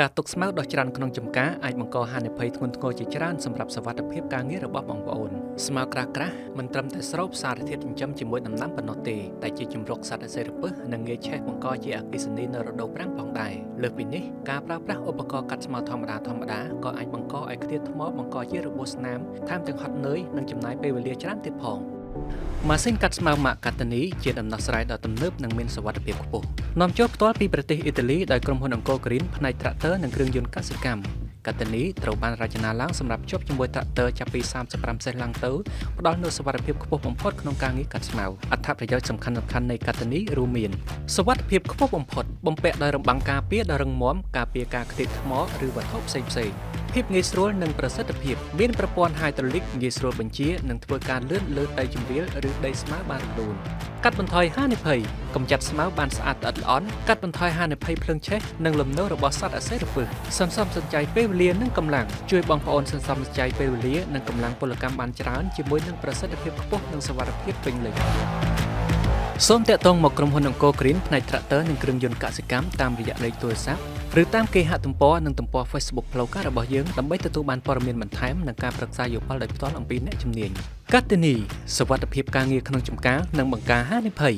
ការទុកស្មៅដោះច្រានក្នុងចម្ការអាចបង្កហានិភ័យធ្ងន់ធ្ងរជាច្រើនសម្រាប់សុវត្ថិភាពការងាររបស់បងប្អូនស្មៅក្រាស់ៗមិនត្រឹមតែស្រូបសារធាតុចិញ្ចឹមជាមួយដំណាំប៉ុណ្ណោះទេតែជាជំរកសត្វអសិរពិសនិងងាយឆេះបង្កជាអគ្គិសនីនៅរដូវប្រាំងផងដែរលើសពីនេះការប្រើប្រាស់ឧបករណ៍កាត់ស្មៅធម្មតាក៏អាចបង្កឲ្យខ្ទាតថ្មបង្កជារបួសស្នាមថែមទាំងហត់នឿយនិងចំណាយពេលវេលាច្រើនទៀតផងម៉ាស៊ីនកាត់ស្មៅម៉ាកកាតានីជាដំណោះស្រាយដ៏ទំនើបនិងមានសុវត្ថិភាពខ្ពស់នាំចូលផ្ទាល់ពីប្រទេសអ៊ីតាលីដោយក្រុមហ៊ុនអង្គរក្រៀនផ្នែកត្រាក់ទ័រនិងគ្រឿងយន្តកសិកម្មកាតានីត្រូវបានរចនាឡើងសម្រាប់ជាប់ជាមួយត្រាក់ទ័រចាប់ពី35សេសឡើងទៅផ្ដល់នូវសុវត្ថិភាពខ្ពស់បំផុតក្នុងការងារកាត់ស្មៅអត្ថប្រយោជន៍សំខាន់នៃកាតានីរួមមានសុវត្ថិភាពខ្ពស់បំផុតបំពាក់ដោយរបាំងការពារដ៏រឹងមាំការពារការខ្ទេចថ្មឬវត្ថុផ្សេងភាពងាយស្រួលនិងប្រសិទ្ធភាពមានប្រព័ន្ធហៃដ្រូលីកងាយស្រួលបញ្ជានិងធ្វើការលឿនលើដីជម្រាលឬដីស្មៅបានរលូនកាត់បន្ថយហានិភ័យកម្ចាត់ស្មៅបានស្អាតល្អិតល្អន់កាត់បន្ថយហានិភ័យភ្លើងឆេះនិងលំនៅរបស់សត្វអសិរពិសសន្សំសំចៃពេលវេលានិងកម្លាំងជួយបងប្អូនសន្សំសំចៃពេលវេលានិងកម្លាំងពលកម្មបានច្រើនជាមួយនឹងប្រសិទ្ធភាពខ្ពស់និងសុវត្ថិភាពពេញលេញសូមតាក់ទងមកក្រុមហ៊ុនអង្គរក្រៀនផ្នែកត្រាក់ទ័រនិងគ្រឿងយន្តកសិកម្មតាមរយៈលេខទូរស័ព្ទឬតាមគេហទំព័រនិងទំព័រ Facebook ផ្លូវការរបស់យើងដើម្បីទទួលបានព័ត៌មានបន្ថែមនិងការប្រឹក្សាយោបល់ដោយផ្ទាល់អំពីអ្នកជំនាញកាតានីសុវត្ថិភាពការងារក្នុងចម្ការនិងបង្ការហានិភ័យ